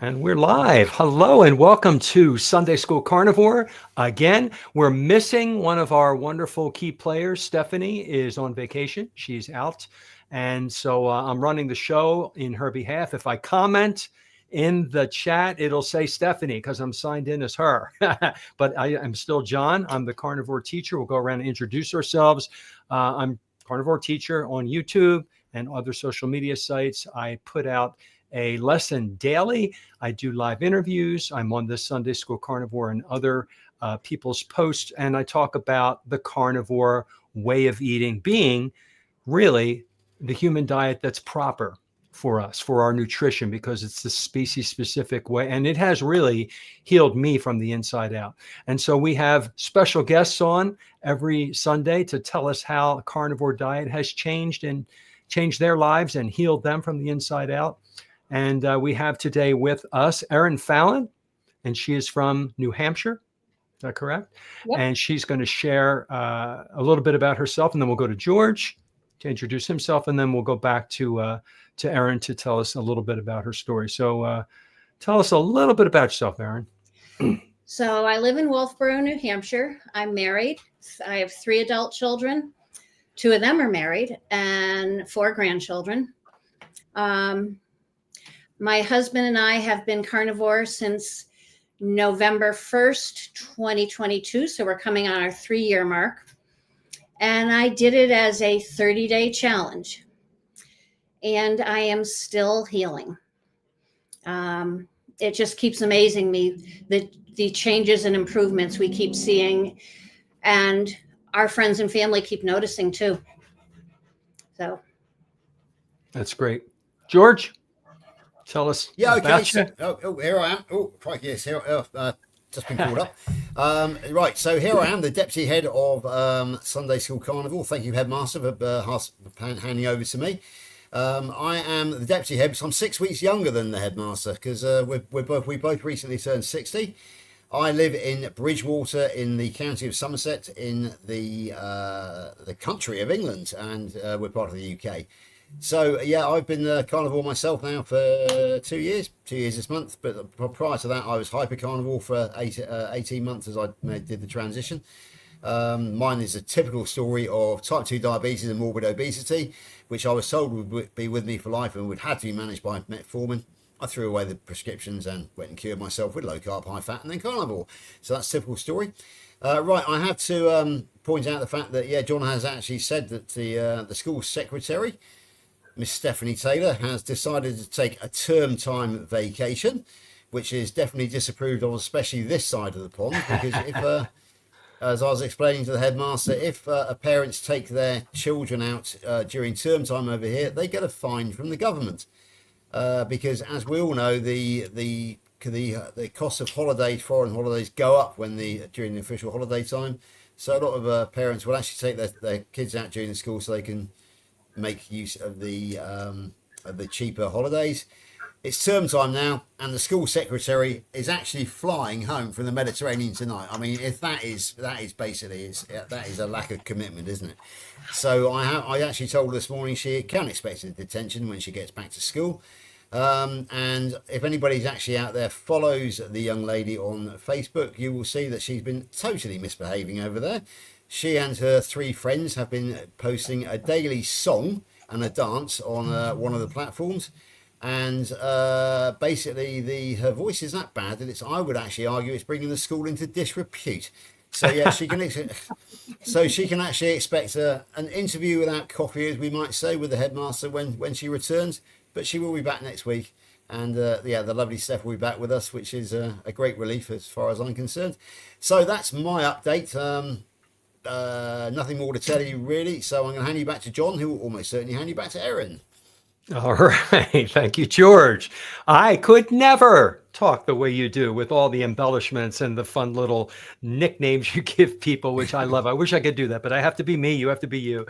And we're live. Hello and welcome to Sunday School Carnivore. Again, we're missing one of our wonderful key players. Stephanie is on vacation. She's out. And so I'm running the show in her behalf. If I comment in the chat, it'll say Stephanie because I'm signed in as her. But I'm still John. I'm the Carnivore teacher. We'll go around and introduce ourselves. I'm Carnivore teacher on YouTube and other social media sites. I put out a lesson daily. I do live interviews. I'm on this Sunday School Carnivore and other people's posts, and I talk about the carnivore way of eating being really the human diet that's proper for us, for our nutrition, because it's the species specific way. And it has really healed me from the inside out. And so we have special guests on every Sunday to tell us how a carnivore diet has changed and changed their lives and healed them from the inside out. And we have today with us Erin Fallon, and she is from New Hampshire. Is that correct? Yep. And she's going to share a little bit about herself, and then we'll go to George to introduce himself, and then we'll go back to Erin to tell us a little bit about her story. So tell us a little bit about yourself, Erin. So I live in Wolfboro, New Hampshire. I'm married. I have 3 adult children. 2 of them are married and 4 grandchildren. My husband and I have been carnivore since November 1st, 2022. So we're coming on our 3-year mark. And I did it as a 30-day challenge. And I am still healing. It just keeps amazing me, the changes and improvements we keep seeing. And our friends and family keep noticing too. So. That's great. George? Tell us about you. Here I am. Oh, crikey, yes, here, just been called up. Right, so here I am, the deputy head of Sunday School Carnivore. Thank you, headmaster, for handing over to me. I am the deputy head, so I'm 6 weeks younger than the headmaster because we both recently turned 60. I live in Bridgewater in the county of Somerset in the country of England, and we're part of the UK. So yeah, I've been carnivore myself now for 2 years this month. But prior to that, I was hyper carnivore for 18 months as I did the transition. Mine is a typical story of type 2 diabetes and morbid obesity, which I was told would be with me for life and would have to be managed by metformin. I threw away the prescriptions and went and cured myself with low carb, high fat, and then carnivore. So that's a typical story. Right, I have to point out the fact that John has actually said that the school secretary, Miss Stephanie Taylor, has decided to take a term time vacation, which is definitely disapproved of, especially this side of the pond, because if, as I was explaining to the headmaster, if parents take their children out during term time over here, they get a fine from the government, because as we all know, the cost of holidays, foreign holidays, go up during the official holiday time. So a lot of parents will actually take their kids out during the school so they can make use of the cheaper holidays. It's term time now, and the school secretary is actually flying home from the Mediterranean tonight. I mean, if that is basically that is a lack of commitment, isn't it? So I actually told her this morning she can expect a detention when she gets back to school. And if anybody's actually out there follows the young lady on Facebook, you will see that she's been totally misbehaving over there. She and her 3 friends have been posting a daily song and a dance on one of the platforms, and basically her voice is that bad that I would actually argue it's bringing the school into disrepute. So yeah, she can actually expect an interview without coffee, as we might say, with the headmaster when she returns. But she will be back next week, and the lovely Steph will be back with us, which is a great relief as far as I'm concerned. So that's my update. Nothing more to tell you really, so I'm going to hand you back to John, who will almost certainly hand you back to Erin. All right. Thank you, George. I could never talk the way you do with all the embellishments and the fun little nicknames you give people, which I love. I wish I could do that, but I have to be me. You have to be you.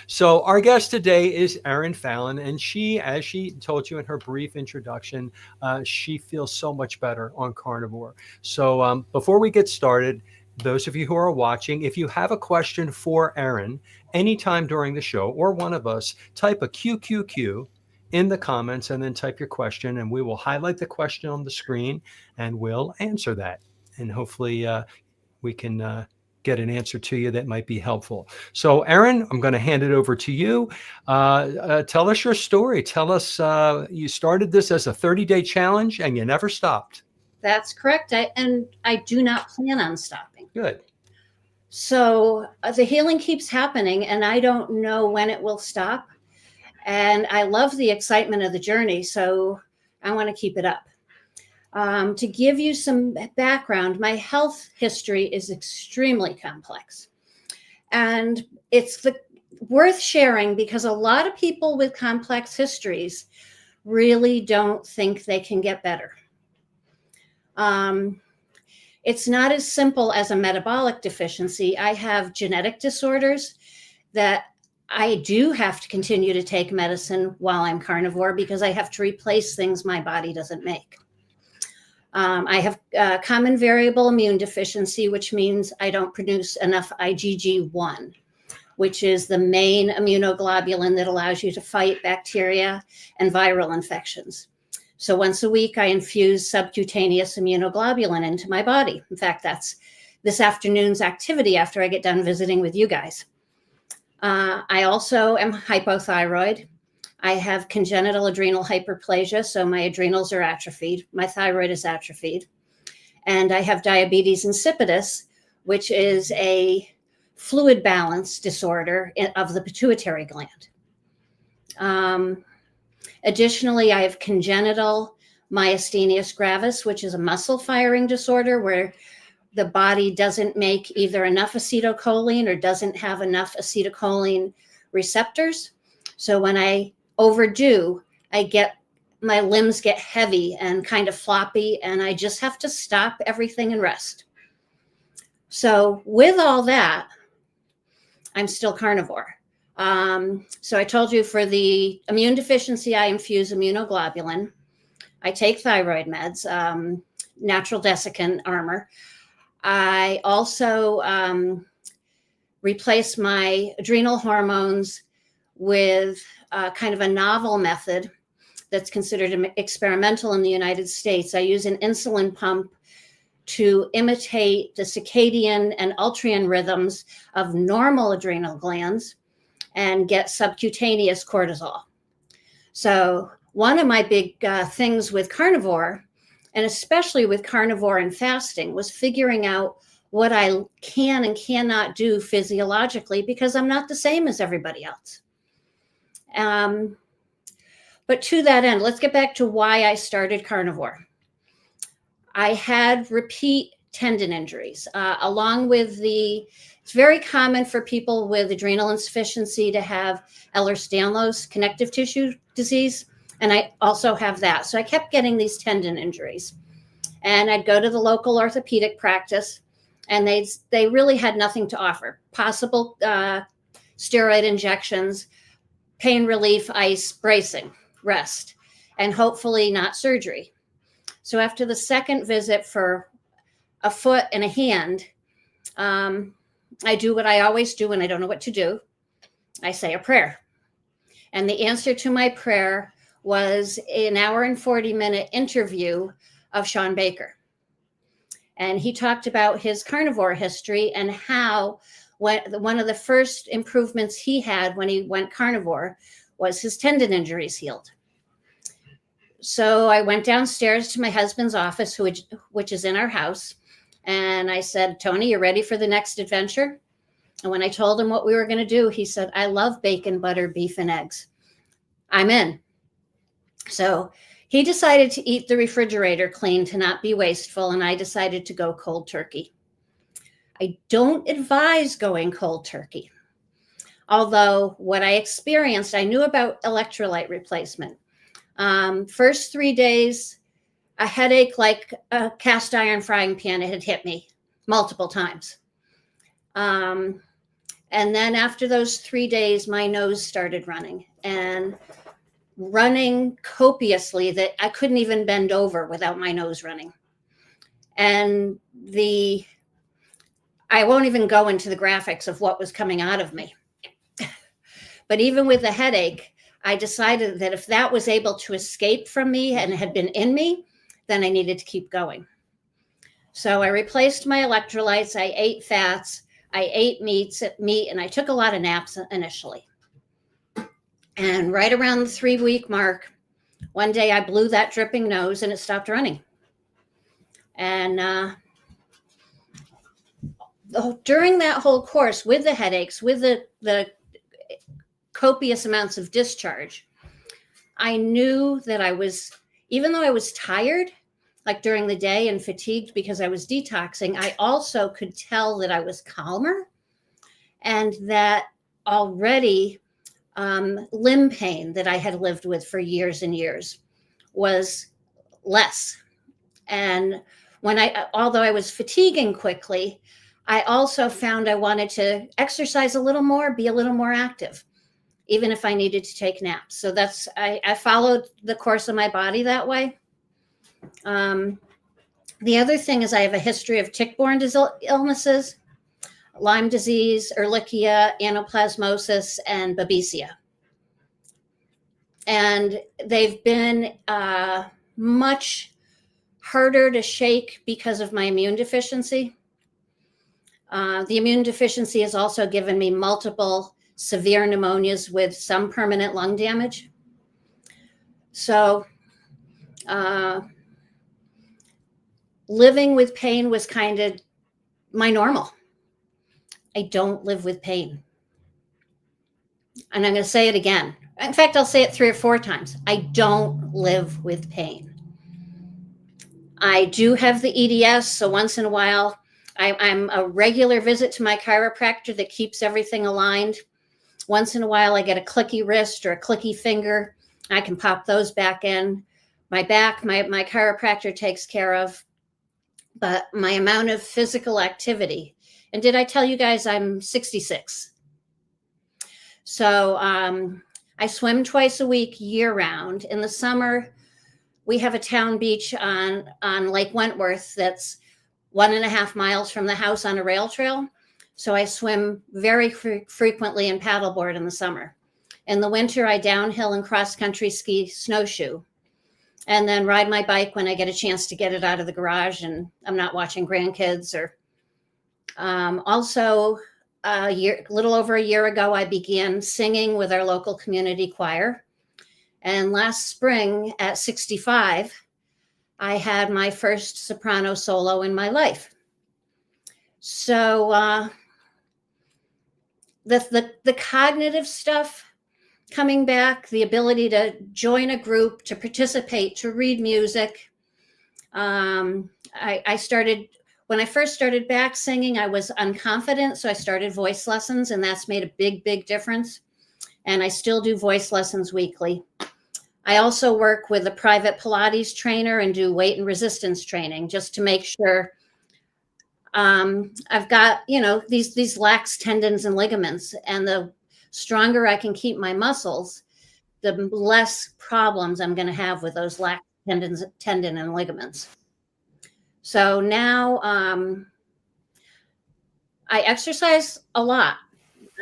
So our guest today is Erin Fallon, and she, as she told you in her brief introduction, she feels so much better on carnivore. So before we get started, those of you who are watching, if you have a question for Erin anytime during the show or one of us, type a QQQ in the comments and then type your question, and we will highlight the question on the screen and we'll answer that. And hopefully we can get an answer to you that might be helpful. So, Erin, I'm going to hand it over to you. Tell us your story. Tell us, you started this as a 30-day challenge and you never stopped. That's correct. I do not plan on stopping. Good. So the healing keeps happening, and I don't know when it will stop. And I love the excitement of the journey, so I want to keep it up. To give you some background, my health history is extremely complex. And it's worth sharing because a lot of people with complex histories really don't think they can get better. It's not as simple as a metabolic deficiency. I have genetic disorders that I do have to continue to take medicine while I'm carnivore because I have to replace things my body doesn't make. I have common variable immune deficiency, which means I don't produce enough IgG1, which is the main immunoglobulin that allows you to fight bacteria and viral infections. So once a week, I infuse subcutaneous immunoglobulin into my body. In fact, that's this afternoon's activity after I get done visiting with you guys. I also am hypothyroid. I have congenital adrenal hyperplasia, so my adrenals are atrophied. My thyroid is atrophied. And I have diabetes insipidus, which is a fluid balance disorder of the pituitary gland. Additionally, I have congenital myasthenia gravis, which is a muscle firing disorder where the body doesn't make either enough acetylcholine or doesn't have enough acetylcholine receptors. So when I overdo, my limbs get heavy and kind of floppy, and I just have to stop everything and rest. So with all that, I'm still carnivore. So I told you for the immune deficiency, I infuse immunoglobulin. I take thyroid meds, natural desiccant armor. I also replace my adrenal hormones with kind of a novel method that's considered experimental in the United States. I use an insulin pump to imitate the circadian and ultradian rhythms of normal adrenal glands and get subcutaneous cortisol. So one of my big things with carnivore, and especially with carnivore and fasting, was figuring out what I can and cannot do physiologically because I'm not the same as everybody else. But to that end, let's get back to why I started carnivore. I had repeat tendon injuries, along with it's very common for people with adrenal insufficiency to have Ehlers-Danlos connective tissue disease. And I also have that. So I kept getting these tendon injuries. And I'd go to the local orthopedic practice, and they really had nothing to offer. Possible steroid injections, pain relief, ice, bracing, rest, and hopefully not surgery. So after the second visit for a foot and a hand, I do what I always do when I don't know what to do. I say a prayer. And the answer to my prayer was an hour and 40-minute interview of Sean Baker. And he talked about his carnivore history and how one of the first improvements he had when he went carnivore was his tendon injuries healed. So I went downstairs to my husband's office, which is in our house. And I said, Tony, you ready for the next adventure? And when I told him what we were going to do, he said, I love bacon, butter, beef, and eggs. I'm in. So he decided to eat the refrigerator clean to not be wasteful. And I decided to go cold turkey. I don't advise going cold turkey. Although what I experienced, I knew about electrolyte replacement. First 3 days, a headache like a cast iron frying pan. It had hit me multiple times. And then after those 3 days, my nose started running and running copiously that I couldn't even bend over without my nose running. And I won't even go into the graphics of what was coming out of me. But even with the headache, I decided that if that was able to escape from me and had been in me, then I needed to keep going. So I replaced my electrolytes. I ate fats. I ate meat, and I took a lot of naps initially. And right around the 3-week mark, one day I blew that dripping nose and it stopped running. And during that whole course, with the headaches, with the copious amounts of discharge, I knew that even though I was tired, like during the day and fatigued because I was detoxing, I also could tell that I was calmer, and that already limb pain that I had lived with for years and years was less. And although I was fatiguing quickly, I also found I wanted to exercise a little more, be a little more active, even if I needed to take naps. So I followed the course of my body that way. The other thing is I have a history of tick-borne illnesses, Lyme disease, Ehrlichia, anaplasmosis, and Babesia. And they've been much harder to shake because of my immune deficiency. The immune deficiency has also given me multiple severe pneumonias with some permanent lung damage. So living with pain was kind of my normal. I don't live with pain. And I'm going to say it again. In fact, I'll say it 3 or 4 times. I don't live with pain. I do have the EDS, so once in a while, I'm a regular visit to my chiropractor that keeps everything aligned. Once in a while, I get a clicky wrist or a clicky finger. I can pop those back in. My back, my chiropractor takes care of. But my amount of physical activity, and did I tell you guys I'm 66? So I swim twice a week year round. In the summer, we have a town beach on Lake Wentworth that's 1.5 miles from the house on a rail trail. So I swim very frequently and paddleboard in the summer. In the winter, I downhill and cross-country ski snowshoe, and then ride my bike when I get a chance to get it out of the garage and I'm not watching grandkids. Or also, a little over a year ago, I began singing with our local community choir. And last spring at 65, I had my first soprano solo in my life. So the cognitive stuff coming back, the ability to join a group, to participate, to read music. I started, when I first started back singing, I was unconfident. So I started voice lessons, and that's made a big, big difference. And I still do voice lessons weekly. I also work with a private Pilates trainer and do weight and resistance training just to make sure I've got, these lax tendons and ligaments, and the stronger I can keep my muscles, the less problems I'm going to have with those lax tendon and ligaments. So now I exercise a lot.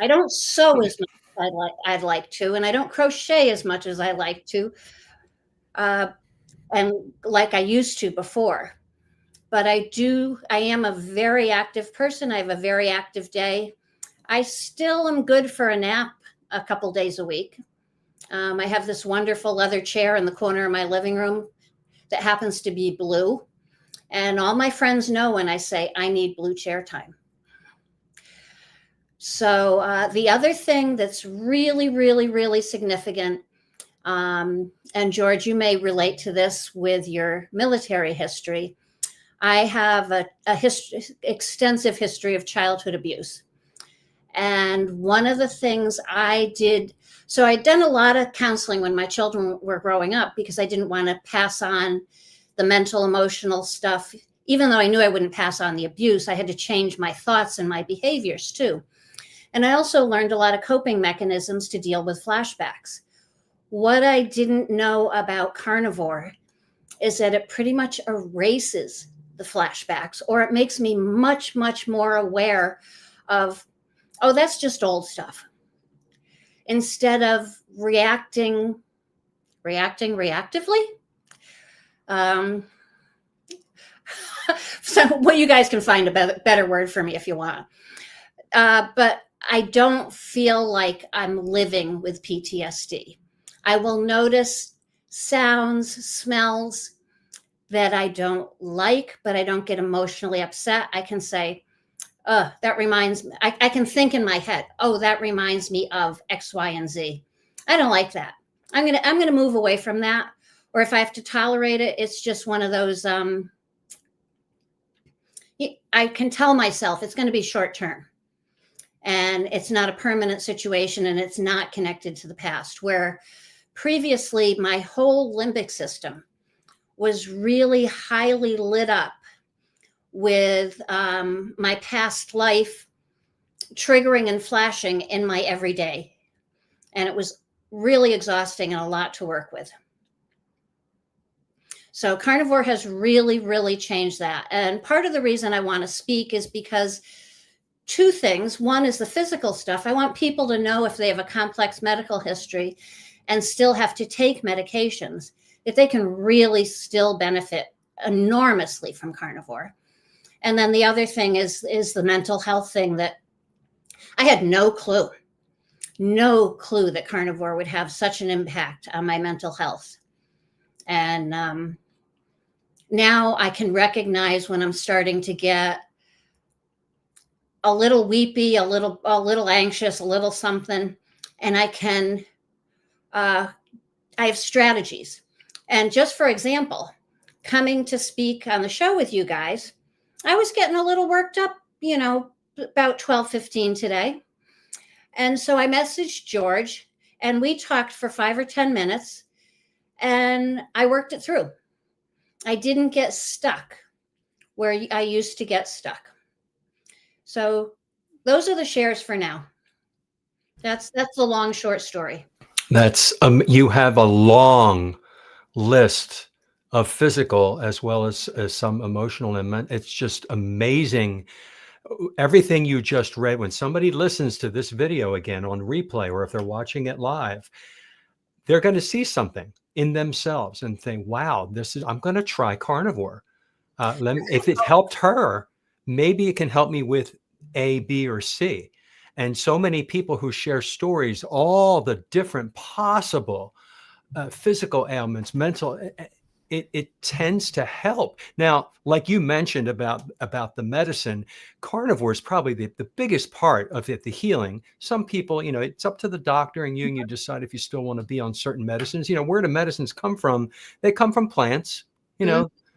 I don't sew as much as I'd like to, and I don't crochet as much as I like to, and like I used to before. But I am a very active person. I have a very active day. I still am good for a nap a couple days a week. I have this wonderful leather chair in the corner of my living room that happens to be blue. And all my friends know when I say I need blue chair time. So the other thing that's really, really, really significant, and George, you may relate to this with your military history. I have a extensive history of childhood abuse. And one of the things I did, so I'd done a lot of counseling when my children were growing up because I didn't want to pass on the mental, emotional stuff. Even though I knew I wouldn't pass on the abuse, I had to change my thoughts and my behaviors too. And I also learned a lot of coping mechanisms to deal with flashbacks. What I didn't know about Carnivore is that it pretty much erases the flashbacks, or it makes me much, much more aware of, oh, that's just old stuff. instead of reacting reactively. So well, you guys can find a better word for me if you want. But I don't feel like I'm living with PTSD. I will notice sounds, smells that I don't like, but I don't get emotionally upset. I can say, that reminds me, I can think in my head, oh, that reminds me of X, Y, and Z. I don't like that. I'm gonna move away from that. Or if I have to tolerate it, it's just one of those, I can tell myself it's going to be short term. And it's not a permanent situation, and it's not connected to the past, where previously my whole limbic system was really highly lit up with my past life triggering and flashing in my everyday. And it was really exhausting and a lot to work with. So Carnivore has really, really changed that. And part of the reason I want to speak is because two things. One is the physical stuff. I want people to know if they have a complex medical history and still have to take medications, if they can really still benefit enormously from Carnivore. And then the other thing is the mental health thing that I had no clue that Carnivore would have such an impact on my mental health. And now I can recognize when I'm starting to get a little weepy, a little anxious, a little something, and I have strategies. And just for example, coming to speak on the show with you guys, I was getting a little worked up, about 12:15 today. And so I messaged George, and we talked for 5 or 10 minutes, and I worked it through. I didn't get stuck where I used to get stuck. So those are the shares for now. That's the long, short story. That's you have a long list of physical as well as some emotional and it's just amazing. Everything you just read, when somebody listens to this video again on replay, or if they're watching it live, they're going to see something in themselves and think, wow, I'm going to try Carnivore. If it helped her, maybe it can help me with A, B, or C. And so many people who share stories, all the different possible physical ailments, mental, it tends to help. Now, like you mentioned about the medicine, Carnivore is probably the biggest part of it, the healing. Some people, it's up to the doctor and you decide if you still want to be on certain medicines. Where do medicines come from? They come from plants,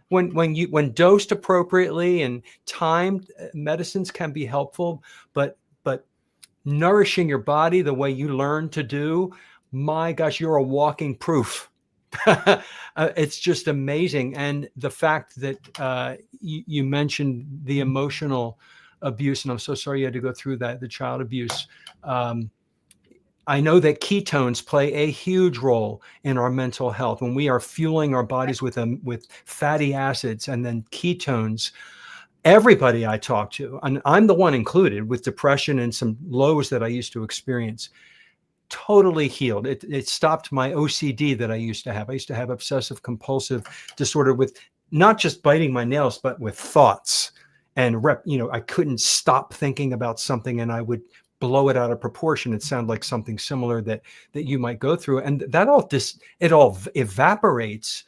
when dosed appropriately and timed, medicines can be helpful, but nourishing your body the way you learn to do, my gosh, you're a walking proof. It's just amazing. And the fact that you mentioned the emotional abuse, and I'm so sorry you had to go through that, the child abuse. I know that ketones play a huge role in our mental health when we are fueling our bodies with fatty acids and then ketones. Everybody I talk to, and I'm the one included, with depression and some lows that I used to experience, totally healed. It stopped my OCD that I used to have. I used to have obsessive compulsive disorder with not just biting my nails, but with thoughts and I couldn't stop thinking about something and I would blow it out of proportion. It sounded like something similar that you might go through. And that it all evaporates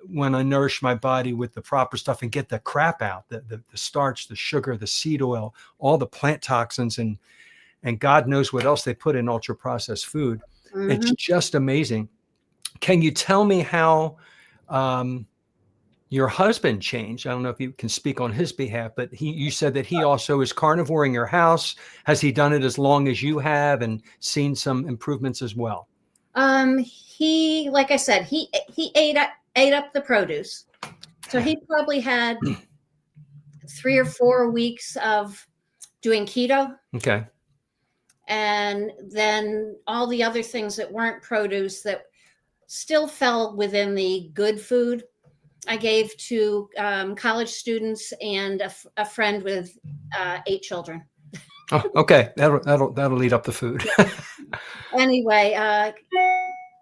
when I nourish my body with the proper stuff and get the crap out, the starch, the sugar, the seed oil, all the plant toxins, and God knows what else they put in ultra processed food. Mm-hmm. It's just amazing. Can you tell me how your husband changed? I don't know if you can speak on his behalf, but you said that he also is carnivoring your house. Has he done it as long as you have and seen some improvements as well? He, like I said, he ate up the produce. So he probably had 3 or 4 weeks of doing keto. Okay. And then all the other things that weren't produce that still fell within the good food, I gave to college students and a friend with 8 children. Oh, okay. That'll eat up the food. Anyway,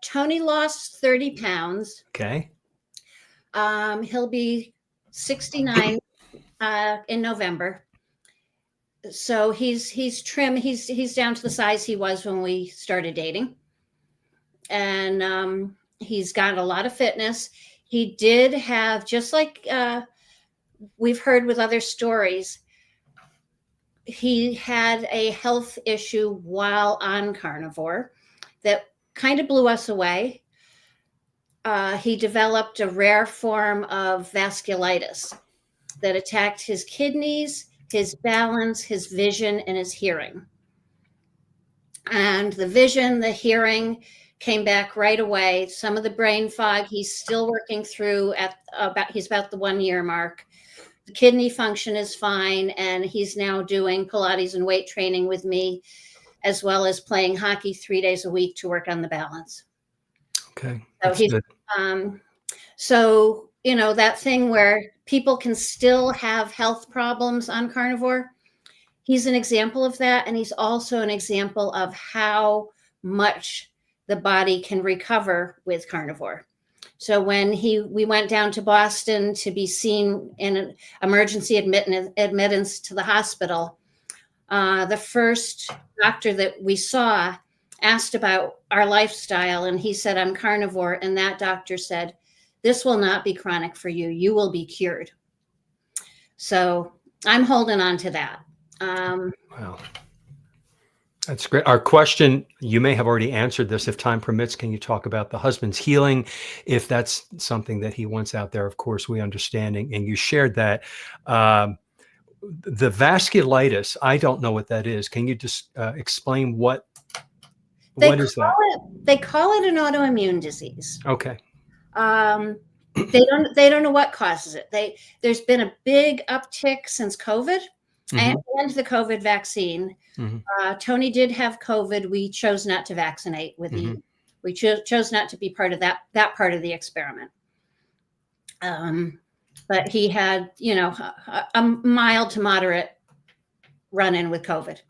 Tony lost 30 pounds. Okay. He'll be 69 in November. So he's trim. He's down to the size he was when we started dating, and he's got a lot of fitness. He did have, just like we've heard with other stories, he had a health issue while on carnivore that kind of blew us away. He developed a rare form of vasculitis that attacked his kidneys, his balance, his vision, and his hearing. And the vision, the hearing came back right away. Some of the brain fog he's still working through he's about the 1 year mark. The kidney function is fine, and he's now doing Pilates and weight training with me, as well as playing hockey 3 days a week to work on the balance. Okay. So That's good. So, that thing where people can still have health problems on carnivore, he's an example of that. And he's also an example of how much the body can recover with carnivore. So when we went down to Boston to be seen in an emergency admittance to the hospital, the first doctor that we saw asked about our lifestyle, and he said, "I'm carnivore." And that doctor said, "This will not be chronic for you. You will be cured." So I'm holding on to that. Wow. That's great. Our question, you may have already answered this. If time permits, can you talk about the husband's healing? If that's something that he wants out there, of course, we understand. And you shared that. The vasculitis, I don't know what that is. Can you just explain what is that? They call it an autoimmune disease. Okay. They don't know what causes it. There's been a big uptick since COVID and the COVID vaccine. Tony did have COVID. We chose not to vaccinate with we chose not to be part of that part of the experiment. But he had, a mild to moderate run-in with COVID.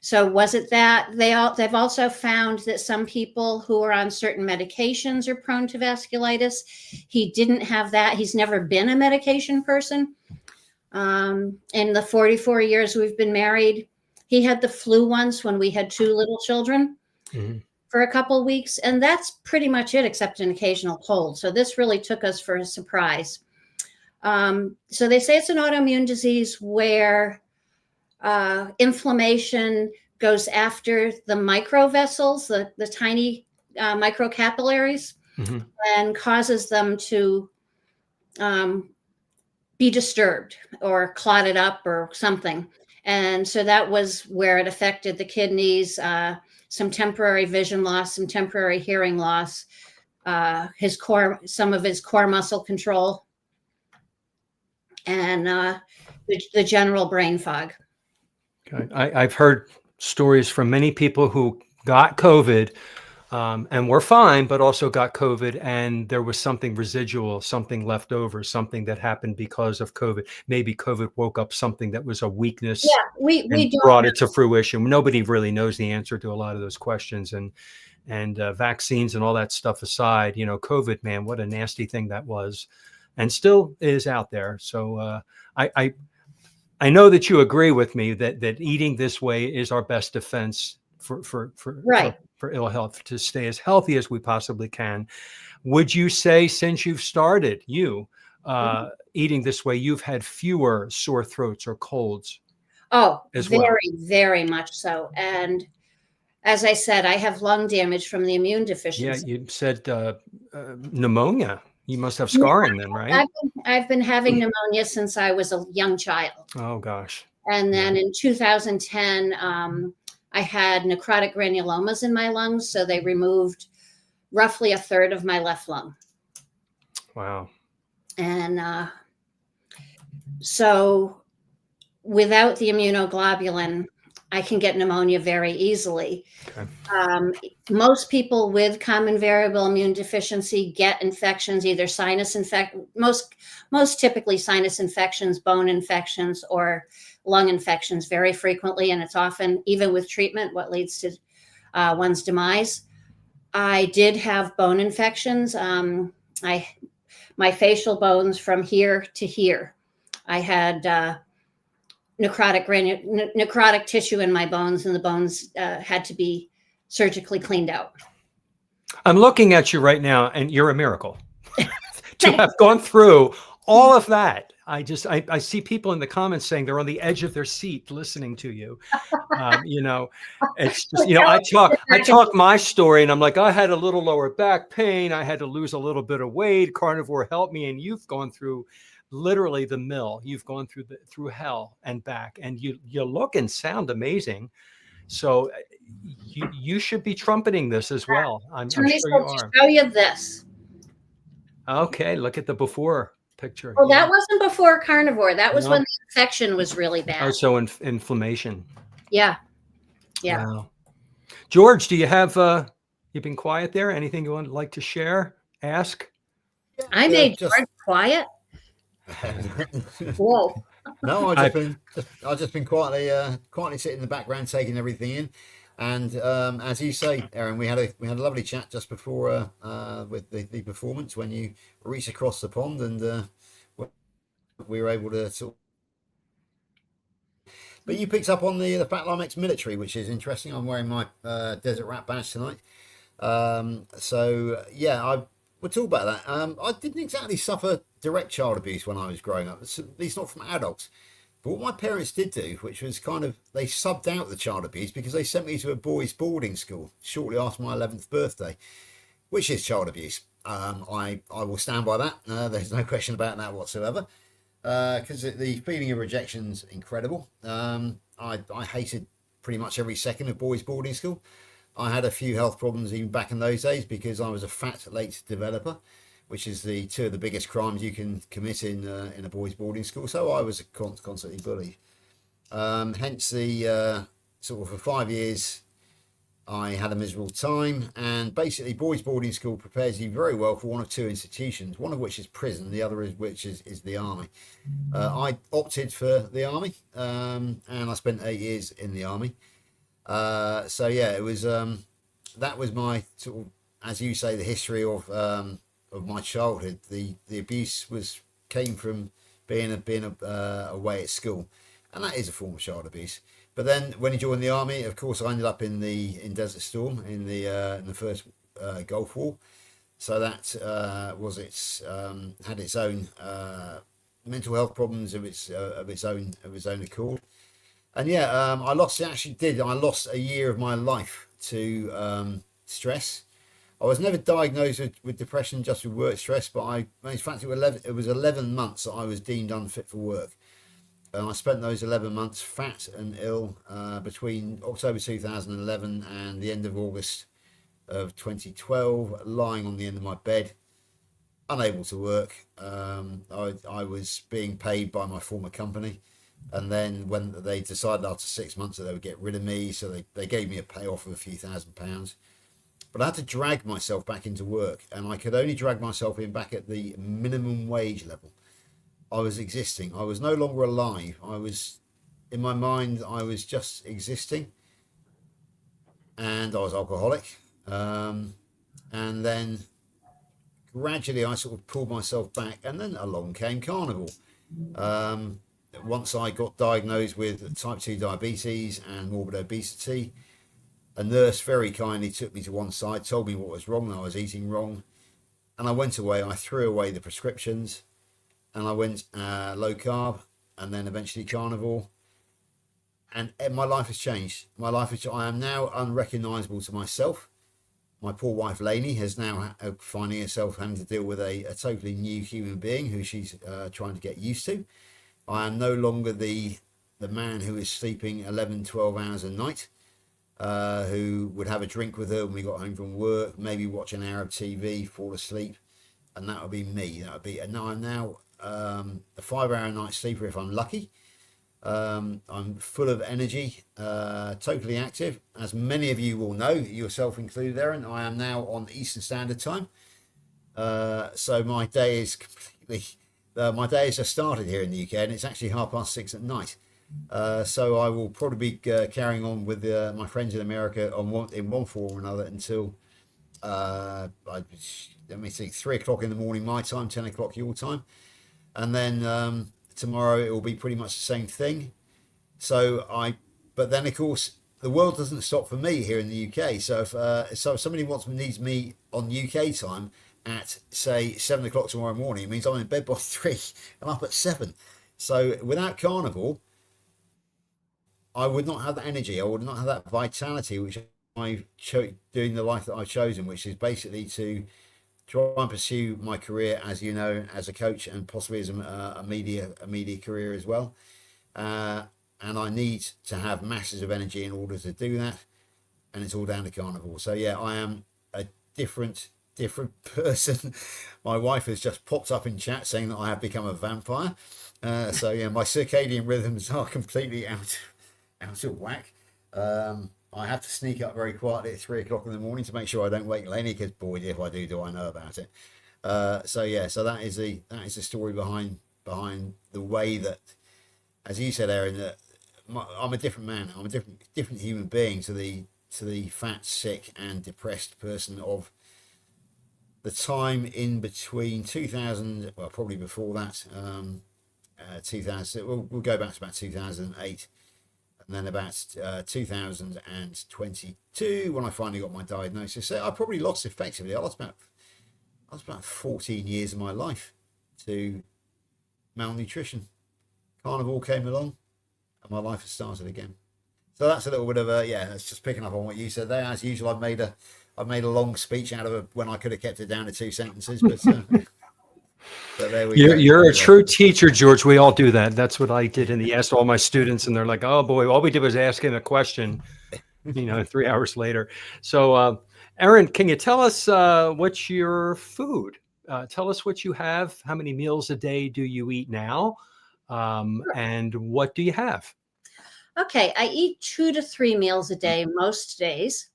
So was it that they've also found that some people who are on certain medications are prone to vasculitis? He didn't have that. He's never been a medication person. In the 44 years we've been married, he had the flu once when we had 2 little children for a couple of weeks, and that's pretty much it, except an occasional cold. So this really took us for a surprise. So they say it's an autoimmune disease where inflammation goes after the microvessels, the tiny microcapillaries, and causes them to be disturbed or clotted up or something. And so that was where it affected the kidneys, some temporary vision loss, some temporary hearing loss, some of his core muscle control, and the general brain fog. Okay. I've heard stories from many people who got COVID and were fine, but also got COVID, and there was something residual, something left over, something that happened because of COVID. Maybe COVID woke up something that was a weakness. Yeah, we don't brought know. it to fruition. Nobody really knows the answer to a lot of those questions, and vaccines and all that stuff aside, COVID, man, what a nasty thing that was, and still is out there. So I know that you agree with me that eating this way is our best defense for ill health, to stay as healthy as we possibly can. Would you say, since you've started eating this way, you've had fewer sore throats or colds? Oh, very, very much so. And as I said, I have lung damage from the immune deficiency. Yeah, you said pneumonia. You must have scarring then, right? I've been having pneumonia since I was a young child. Oh, gosh. And then in 2010, I had necrotic granulomas in my lungs. So they removed roughly 1/3 of my left lung. Wow. And so without the immunoglobulin, I can get pneumonia very easily. Okay. Most people with common variable immune deficiency get infections, either most typically sinus infections, bone infections, or lung infections very frequently. And it's often, even with treatment, what leads to one's demise. I did have bone infections. My facial bones from here to here. I had necrotic tissue in my bones, and the bones had to be surgically cleaned out. I'm looking at you right now, and you're a miracle to have gone through all of that. I see people in the comments saying they're on the edge of their seat listening to you. It's just, I talk my story, and I'm like, I had a little lower back pain. I had to lose a little bit of weight. Carnivore helped me. And you've gone through literally the mill. You've gone through hell and back, and you look and sound amazing. So you should be trumpeting this as well. I'm sure you are. Show you this. Okay, look at the before picture. Well, that wasn't before Carnivore. That was when the infection was really bad. Oh, so inflammation. Yeah. Wow. George, do you have? You've been quiet there. Anything you would like to share? Ask. I made George quiet. Whoa. No, I've just been quietly sitting in the background, taking everything in. And as you say, Erin, we had a lovely chat just before with the performance when you reached across the pond, and we were able to sort. But you picked up on the fact that I'm ex-military, which is interesting. I'm wearing my Desert Rat badge tonight. So yeah, we'll talk about that. I didn't exactly suffer direct child abuse when I was growing up, at least not from adults. But what my parents did do, which was they subbed out the child abuse because they sent me to a boys' boarding school shortly after my 11th birthday, which is child abuse. I will stand by that. There's no question about that whatsoever. Because the feeling of rejection's incredible. I hated pretty much every second of boys' boarding school. I had a few health problems even back in those days because I was a fat late developer, which is two of the biggest crimes you can commit in a boys' boarding school. So I was constantly bullied. Hence the sort of for 5 years, I had a miserable time. And basically, boys' boarding school prepares you very well for one of two institutions, one of which is prison, the other is the army. I opted for the army, and I spent 8 years in the army. So yeah, it was that was my sort of, as you say, the history of my childhood. The abuse came from being away at school, and that is a form of child abuse. But then when you joined the army, of course, I ended up in Desert Storm in the first Gulf War. So that had its own mental health problems of its own accord. And yeah, I lost a year of my life to stress. I was never diagnosed with depression, just with work stress, but in fact, it was 11 months that I was deemed unfit for work. And I spent those 11 months fat and ill between October 2011 and the end of August of 2012, lying on the end of my bed, unable to work. I was being paid by my former company. And then when they decided after 6 months that they would get rid of me, so they gave me a payoff of a few £1,000s. But I had to drag myself back into work, and I could only drag myself back at the minimum wage level. I was existing. I was no longer alive. In my mind, I was just existing, and I was alcoholic. And then gradually I sort of pulled myself back, and then along came Carnivore. Once I got diagnosed with type 2 diabetes and morbid obesity, a nurse very kindly took me to one side, told me what was wrong, I was eating wrong, and I went away. I threw away the prescriptions, and I went low carb, and then eventually carnivore, and my life has changed. I am now unrecognisable to myself. My poor wife Lainey has now finding herself having to deal with a totally new human being who she's trying to get used to. I am no longer the man who is sleeping 11, 12 hours a night, who would have a drink with her when we got home from work, maybe watch an hour of TV, fall asleep, and that would be me. And now I'm a 5 hour a night sleeper if I'm lucky. I'm full of energy, totally active. As many of you will know, yourself included, Erin, I am now on Eastern Standard Time. So my day is completely, my day has just started here in the UK, and it's actually 6:30 at night. So I will probably be carrying on with my friends in America in one form or another until let me think, 3 o'clock in the morning my time, 10 o'clock your time, and then tomorrow it will be pretty much the same thing. But then of course the world doesn't stop for me here in the UK. So if somebody needs me on UK time at say 7 o'clock tomorrow morning, it means I'm in bed by 3 and up at 7. So without Carnivore, I would not have that energy. I would not have that vitality, which I doing the life that I've chosen, which is basically to try and pursue my career, as you know, as a coach, and possibly as a media career as well. And I need to have masses of energy in order to do that, and it's all down to Carnivore. So yeah, I am a different person. My wife has just popped up in chat saying that I have become a vampire. So yeah, my circadian rhythms are completely out of whack. I have to sneak up very quietly at 3 o'clock in the morning to make sure I don't wake Lenny, because boy, if I do I know about it. So yeah, so that is the story behind the way that, as you said, Erin, that I'm a different man. I'm a different human being to the fat, sick, and depressed person of the time in between 2000, well, probably before that, 2000. We'll go back to about 2008. And then about 2022, when I finally got my diagnosis. So I probably lost about 14 years of my life to malnutrition. Carnivore came along, and my life has started again. So that's a little bit of that's just picking up on what you said there. As usual, I've made a long speech out of it when I could have kept it down to 2 sentences, but. But there we go. You're a true teacher, George. We all do that. That's what I did in the asked all my students, and they're like, "Oh boy, all we did was ask him a question." 3 hours later. So, Erin, can you tell us what's your food? Tell us what you have. How many meals a day do you eat now? And what do you have? Okay, I eat 2 to 3 meals a day most days.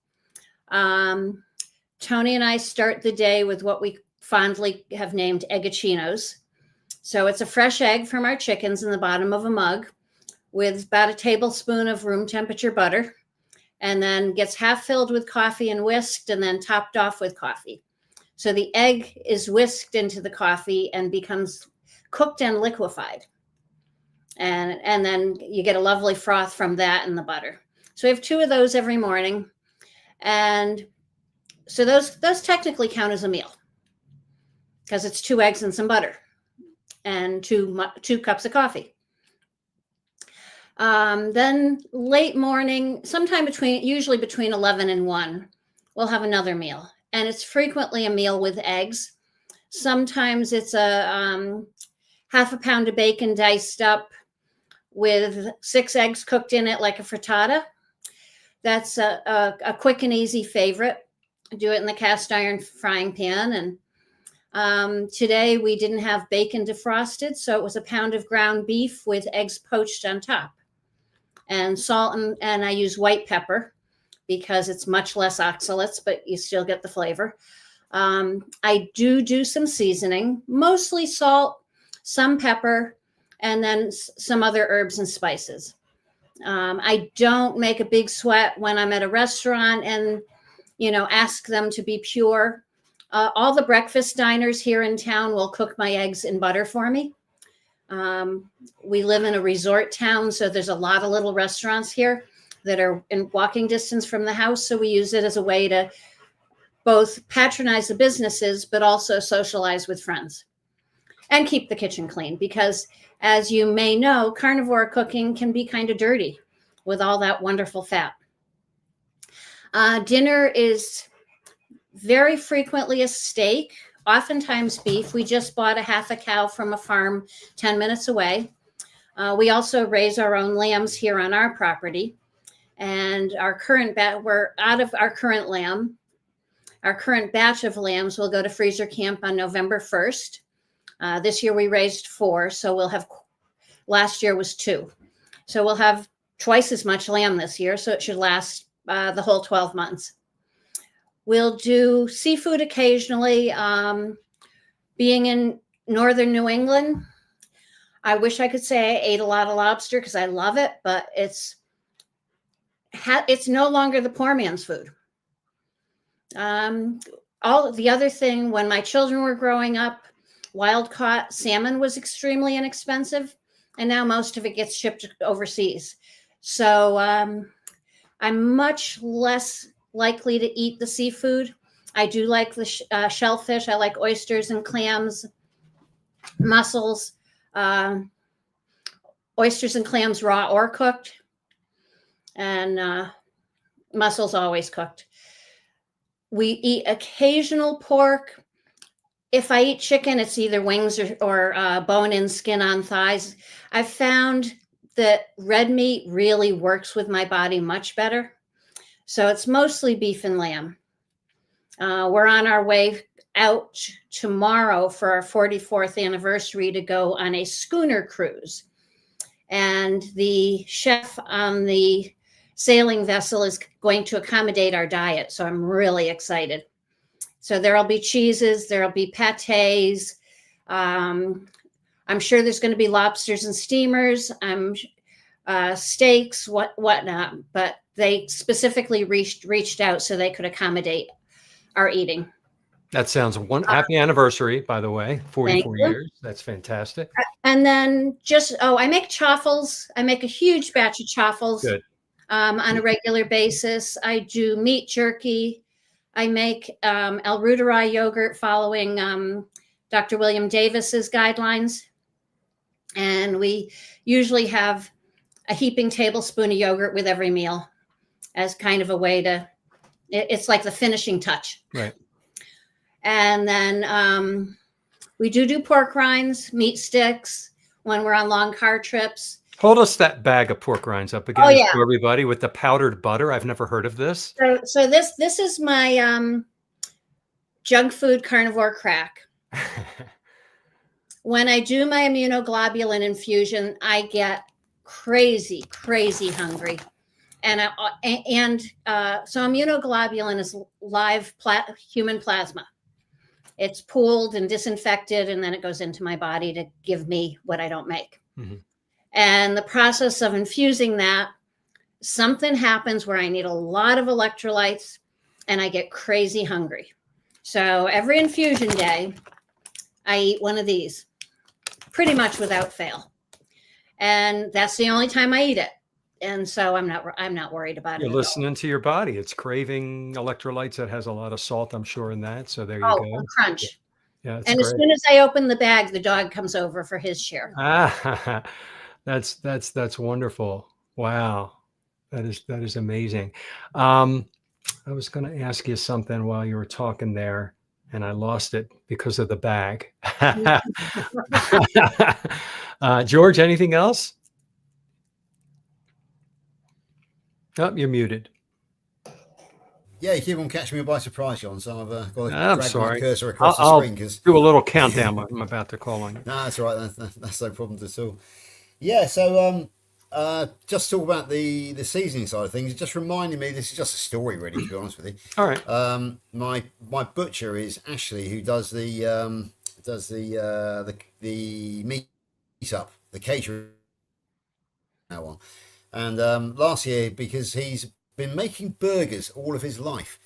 Tony and I start the day with what we fondly have named eggachinos. So it's a fresh egg from our chickens in the bottom of a mug with about a tablespoon of room temperature butter, and then gets half filled with coffee and whisked, and then topped off with coffee. So the egg is whisked into the coffee and becomes cooked and liquefied. And then you get a lovely froth from that and the butter. So we have 2 of those every morning. And so those technically count as a meal, because it's 2 eggs and some butter and 2 cups of coffee. Then late morning, usually between 11 and 1, we'll have another meal. And it's frequently a meal with eggs. Sometimes it's a half a pound of bacon diced up with 6 eggs cooked in it like a frittata. That's a quick and easy favorite. I do it in the cast iron frying pan. And today we didn't have bacon defrosted, so it was a pound of ground beef with eggs poached on top, and salt, and I use white pepper because it's much less oxalates, but you still get the flavor. I do some seasoning, mostly salt, some pepper, and then some other herbs and spices. I don't make a big sweat when I'm at a restaurant and, ask them to be pure. All the breakfast diners here in town will cook my eggs in butter for me. We live in a resort town, so there's a lot of little restaurants here that are in walking distance from the house. So we use it as a way to both patronize the businesses, but also socialize with friends and keep the kitchen clean, because as you may know, carnivore cooking can be kind of dirty with all that wonderful fat. Dinner is very frequently a steak, oftentimes beef. We just bought a half a cow from a farm 10 minutes away. We also raise our own lambs here on our property. And we're out of our current lamb. Our current batch of lambs will go to freezer camp on November 1st. This year we raised 4, so last year was 2. So we'll have twice as much lamb this year. So it should last the whole 12 months. We'll do seafood occasionally. Being in northern New England, I wish I could say I ate a lot of lobster because I love it, but it's no longer the poor man's food. All the other thing, when my children were growing up, wild caught salmon was extremely inexpensive, and now most of it gets shipped overseas. So I'm much less likely to eat the seafood. I do like the shellfish. I like oysters and clams, mussels, oysters and clams raw or cooked, and mussels always cooked. We eat occasional pork. If I eat chicken, it's either wings or bone-in, skin-on thighs. I've found that red meat really works with my body much better. So it's mostly beef and lamb. We're on our way out tomorrow for our 44th anniversary to go on a schooner cruise. And the chef on the sailing vessel is going to accommodate our diet. So I'm really excited. So there'll be cheeses, there'll be pâtés. I'm sure there's going to be lobsters and steamers, steaks, whatnot. But they specifically reached out so they could accommodate our eating. That sounds happy anniversary, by the way, 44 years. That's fantastic. And then I make chaffles. I make a huge batch of chaffles. Good. On a regular basis. I do meat jerky. I make El Ruderai yogurt following Dr. William Davis's guidelines. And we usually have a heaping tablespoon of yogurt with every meal as kind of a way to, it's like the finishing touch. Right. And then we do pork rinds, meat sticks when we're on long car trips. Hold us that bag of pork rinds up again to everybody with the powdered butter. I've never heard of this. So this is my junk food carnivore crack. When I do my immunoglobulin infusion, I get crazy hungry. And so immunoglobulin is live human plasma. It's pooled and disinfected, and then it goes into my body to give me what I don't make. Mm-hmm. And the process of infusing that, something happens where I need a lot of electrolytes and I get crazy hungry. So every infusion day, I eat one of these pretty much without fail. And that's the only time I eat it. And so I'm not worried about it. You're listening to your body. It's craving electrolytes that has a lot of salt, I'm sure, in that. So there you go. Crunch. Yeah, and great. As soon as I open the bag, the dog comes over for his share. That's wonderful. Wow. That is amazing. I was going to ask you something while you were talking there, and I lost it because of the bag. George, anything else? Oh, you're muted. Yeah, you keep on catching me by surprise, John. So I've got to drag my cursor across the screen. I'll do a little countdown. I'm about to call on you. No, that's all right. That's no problem at all. Yeah, so just talk about the seasoning side of things. It just reminded me, this is just a story really, to be honest with you. All right. My butcher is Ashley, who does the meat up, the catering now on. And last year, because he's been making burgers all of his life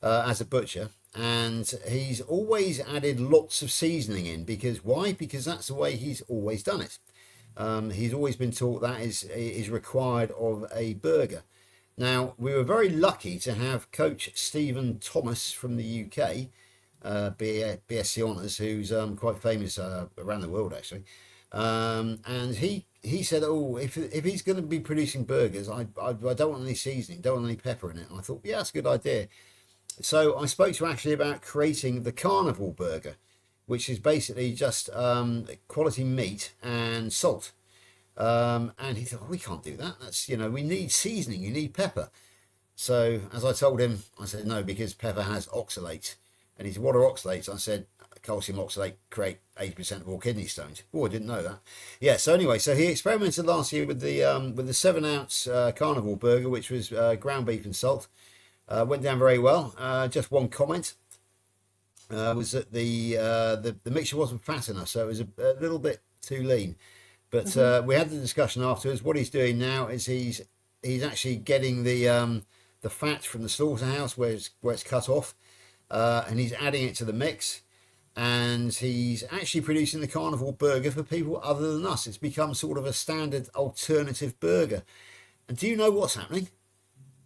as a butcher, and he's always added lots of seasoning in. Because why? Because that's the way he's always done it. He's always been taught that is required of a burger. Now, we were very lucky to have Coach Stephen Thomas from the UK, BSc Honours, who's quite famous around the world, actually. And he said, if he's going to be producing burgers, I don't want any seasoning, don't want any pepper in it. And I thought, yeah, that's a good idea. So I spoke to Ashley about creating the Carnivore burger, which is basically just quality meat and salt. And he thought, we can't do that. That's, we need seasoning, you need pepper. So as I told him, I said, no, because pepper has oxalates. And he said, what are oxalates? I said, calcium oxalate create 80% of all kidney stones. Oh, I didn't know that. Yeah. So anyway, so he experimented last year with the 7-ounce carnivore burger, which was ground beef and salt. Went down very well. Just one comment was that the mixture wasn't fat enough, so it was a little bit too lean. But we had the discussion afterwards. What he's doing now is he's actually getting the fat from the slaughterhouse where it's cut off, and he's adding it to the mix. And he's actually producing the carnivore burger for people other than us. It's become sort of a standard alternative burger. And do you know what's happening?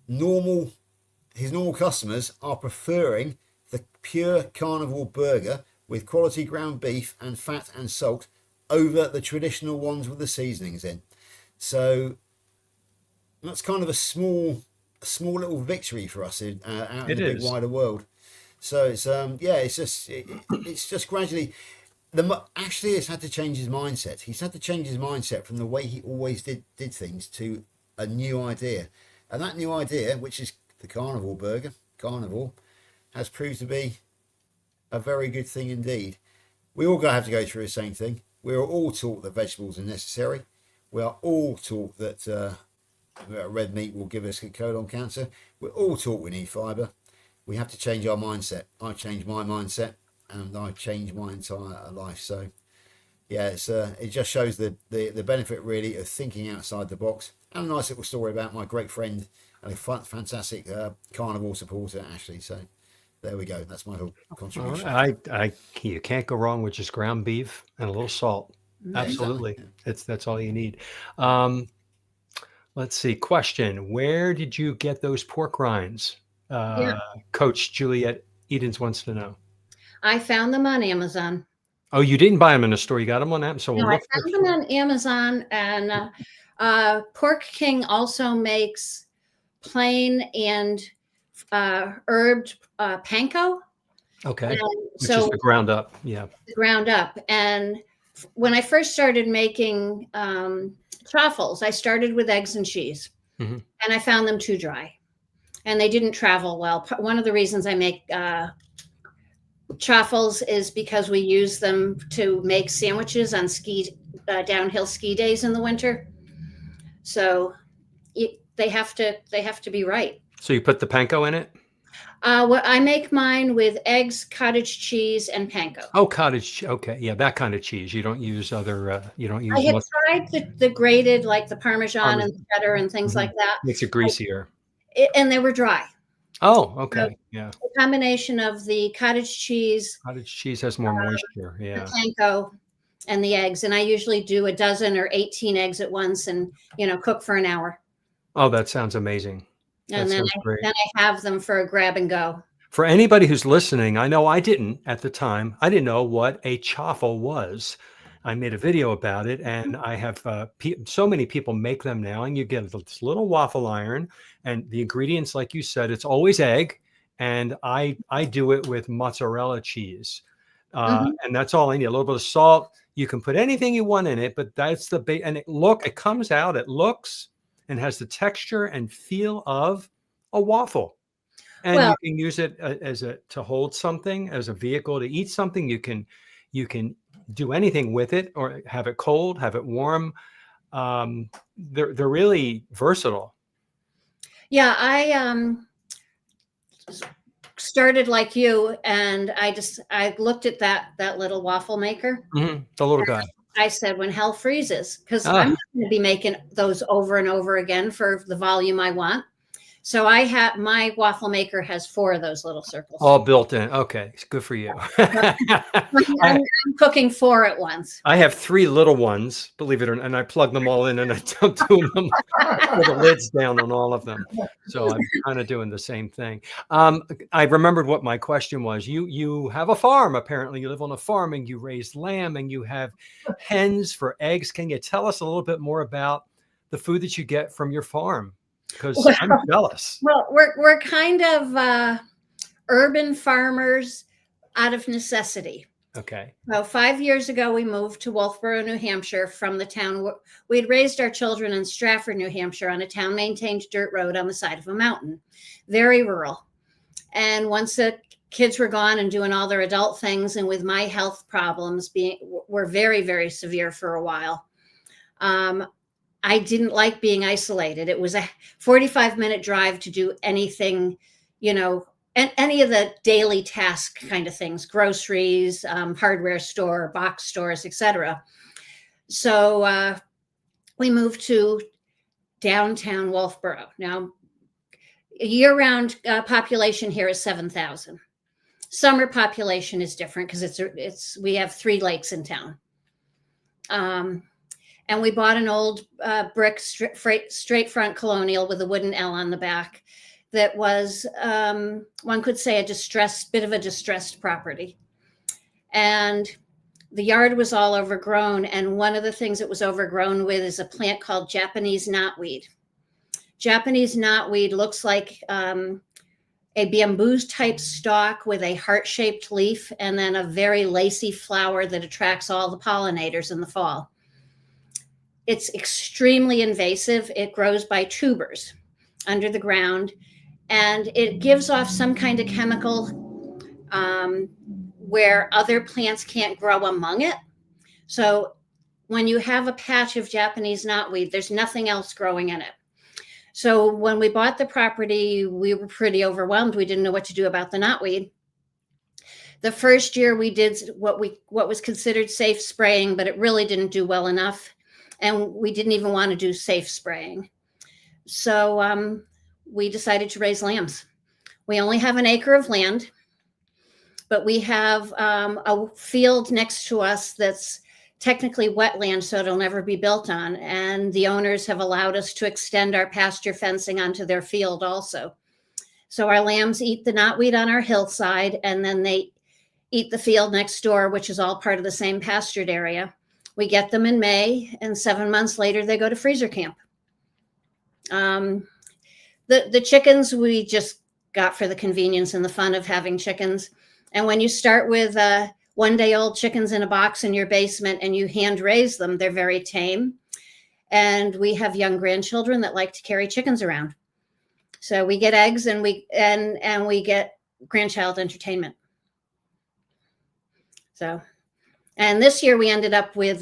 His normal customers are preferring the pure carnivore burger with quality ground beef and fat and salt over the traditional ones with the seasonings in. So that's kind of a small little victory for us out in the big wider world. So it's it's just gradually. Ashley has had to change his mindset. He's had to change his mindset from the way he always did things to a new idea, and that new idea, which is the carnivore burger, carnivore, has proved to be a very good thing indeed. We all have to go through the same thing. We are all taught that vegetables are necessary. We are all taught that red meat will give us colon cancer. We're all taught we need fibre. We have to change our mindset. I changed my mindset, and I changed my entire life. So, yeah, it just shows the benefit really of thinking outside the box. And a nice little story about my great friend and a fantastic carnivore supporter, Ashley. So, there we go. That's my whole contribution. You can't go wrong with just ground beef and a little salt. Absolutely, exactly. That's all you need. Let's see. Question: where did you get those pork rinds? Coach Juliet Edens wants to know. I found them on Amazon. Oh, you didn't buy them in a store. You got them on Amazon. So no, I found them on Amazon, and Pork King also makes plain and herbed panko. Okay. Which is the ground up. Yeah. The ground up. And when I first started making truffles, I started with eggs and cheese, and I found them too dry. And they didn't travel well. One of the reasons I make truffles is because we use them to make sandwiches on downhill ski days in the winter. So they have to be right. So you put the panko in it? I make mine with eggs, cottage cheese, and panko. Oh, cottage. Okay, yeah, that kind of cheese. You don't use other. You don't use. I had tried the grated, like the Parmesan and the cheddar and things like that. Makes it greasier. And they were dry. Oh, okay. So yeah. The combination of the cottage cheese. Cottage cheese has more moisture. Yeah. The panko and the eggs. And I usually do a dozen or 18 eggs at once and, cook for an hour. Oh, that sounds amazing. And then I have them for a grab and go. For anybody who's listening, I know I didn't at the time. I didn't know what a chaffle was. I made a video about it, and I have so many people make them now, and you get this little waffle iron, and the ingredients, like you said, it's always egg, and I do it with mozzarella cheese, and that's all I need. A little bit of salt. You can put anything you want in it, but that's the base. And it comes out. It looks and has the texture and feel of a waffle, and you can use it to hold something, as a vehicle to eat something. You can do anything with it, or have it cold, have it warm. They're really versatile. Yeah, I started like you, and I looked at that little waffle maker, the little guy. I said, when hell freezes, because I'm not going to be making those over and over again for the volume I want. So my waffle maker has 4 of those little circles. All built in. Okay. It's good for you. I'm cooking 4 at once. I have 3 little ones, believe it or not, and I plug them all in and I dump 2 of them with the lids down on all of them. So I'm kind of doing the same thing. I remembered what my question was. You have a farm, apparently. You live on a farm and you raise lamb and you have hens for eggs. Can you tell us a little bit more about the food that you get from your farm? Because I'm jealous. Well, we're kind of urban farmers out of necessity. Okay. So 5 years ago, we moved to Wolfboro, New Hampshire from the town. We'd raised our children in Stratford, New Hampshire, on a town-maintained dirt road on the side of a mountain. Very rural. And once the kids were gone and doing all their adult things, and with my health problems were very, very severe for a while, I didn't like being isolated. It was a 45-minute drive to do anything, and any of the daily task kind of things, groceries, hardware store, box stores, etc. So we moved to downtown Wolfboro. Now, year-round population here is 7,000. Summer population is different because we have 3 lakes in town. And we bought an old brick straight front colonial with a wooden L on the back that was, one could say, bit of a distressed property. And the yard was all overgrown. And one of the things it was overgrown with is a plant called Japanese knotweed. Japanese knotweed looks like a bamboo type stalk with a heart-shaped leaf and then a very lacy flower that attracts all the pollinators in the fall. It's extremely invasive. It grows by tubers under the ground, and it gives off some kind of chemical where other plants can't grow among it. So when you have a patch of Japanese knotweed, there's nothing else growing in it. So when we bought the property, we were pretty overwhelmed. We didn't know what to do about the knotweed. The first year we did what was considered safe spraying, but it really didn't do well enough. And we didn't even want to do safe spraying. So we decided to raise lambs. We only have an acre of land, but we have a field next to us that's technically wetland, so it'll never be built on. And the owners have allowed us to extend our pasture fencing onto their field also. So our lambs eat the knotweed on our hillside, and then they eat the field next door, which is all part of the same pastured area. We get them in May, and 7 months later, they go to freezer camp. The chickens we just got for the convenience and the fun of having chickens. And when you start with 1-day-old chickens in a box in your basement and you hand raise them, they're very tame. And we have young grandchildren that like to carry chickens around. So we get eggs and we get grandchild entertainment. So. And this year we ended up with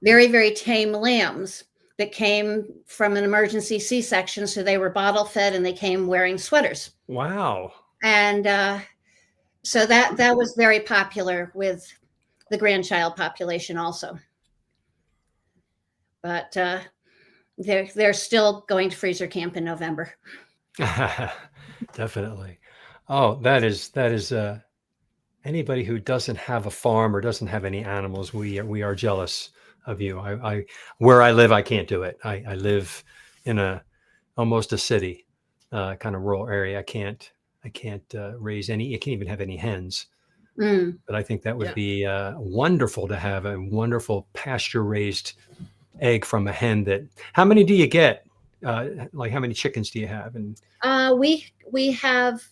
very, very tame lambs that came from an emergency C-section. So they were bottle fed and they came wearing sweaters. Wow. And so that was very popular with the grandchild population also. But they're still going to freezer camp in November. Definitely. Oh, that is anybody who doesn't have a farm or doesn't have any animals, we are jealous of you. Where I live, I can't do it. I live in almost a city, kind of rural area. I can't raise any. I can't even have any hens. But I think that would be wonderful to have a wonderful pasture raised egg from a hen. How many do you get? Like how many chickens do you have? And we have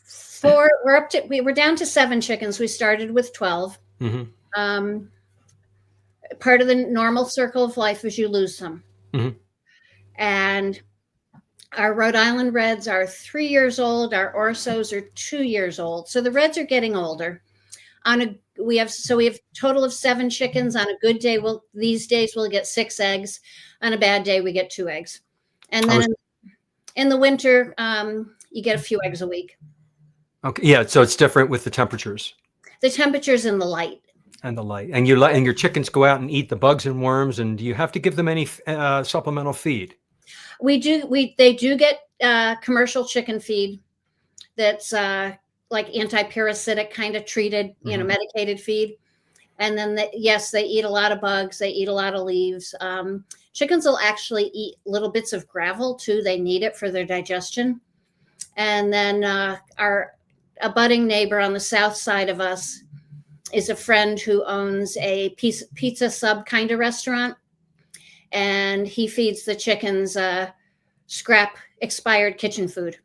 4. We're down to 7 chickens. We started with 12. Mm-hmm. Part of the normal circle of life is you lose some. Mm-hmm. And our Rhode Island Reds are 3 years old. Our Orsos are 2 years old. So the Reds are getting older. We have a total of 7 chickens. On a good day, these days we'll get 6 eggs. On a bad day, we get 2 eggs. And then in the winter, you get a few eggs a week. Okay. Yeah. So it's different with the temperatures. The temperatures and the light. And your chickens go out and eat the bugs and worms. And do you have to give them any supplemental feed? We do. They do get commercial chicken feed. That's like anti-parasitic kind of treated, medicated feed. And then they eat a lot of bugs. They eat a lot of leaves. Chickens will actually eat little bits of gravel too. They need it for their digestion. And then our abutting neighbor on the south side of us is a friend who owns a pizza sub kind of restaurant. And he feeds the chickens scrap expired kitchen food.